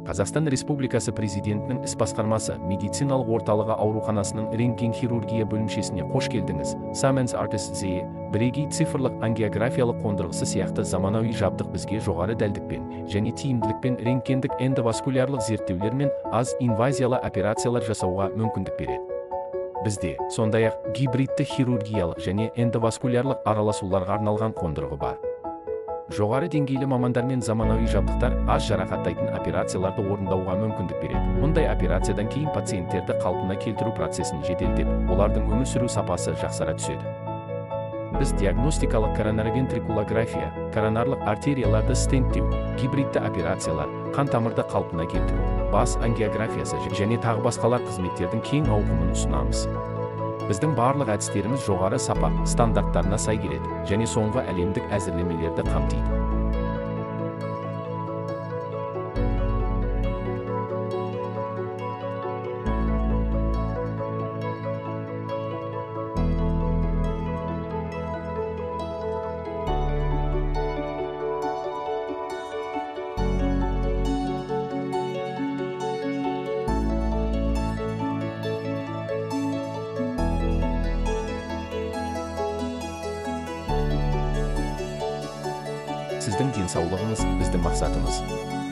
Қазақстан Республикасы Президентінің іс басқармасы медициналық орталығы ауруханасының рентген хирургия бөлімшесіне қош келдіңіз. Siemens Artis Z бірегей цифрлық ангиографиялық қондырғысы сияқты заманауи жабдық бізге жоғары дәлдікпен және тиімділікпен рентгендік эндоваскулярлық зерттеулер мен аз инвазиялы операциялар жасауға мүмкіндік береді. Бізде сондай-ақ гибридті хирургиялық және эндоваскулярлық араласуларға арналған қондырғы бар. Жоғары деңгейлі мамандармен заманауи жабдықтар аз жарақаттайтын операцияларды орындауға мүмкіндік береді. Мұндай операциядан кейін пациенттерді қалпына келтіру процесін жеделдеп, олардың өмір сүру сапасы жақсара түседі. Біз диагностикалық коронаровентрикулография, коронарлық артерияларды стенттеу, гибридті операциялар, қан тамырды қалпына келтіру, бас ангиографиясы және тағы басқалар қызметтердің кең ауқымын ұсынамыз. Біздің барлық әдістеріміз жоғары сапа стандарттарына сай келеді және соңғы әлемдік әзірлемелерді қамтиды. Сіздің денсаулығыңыз біздің мақсатымыз.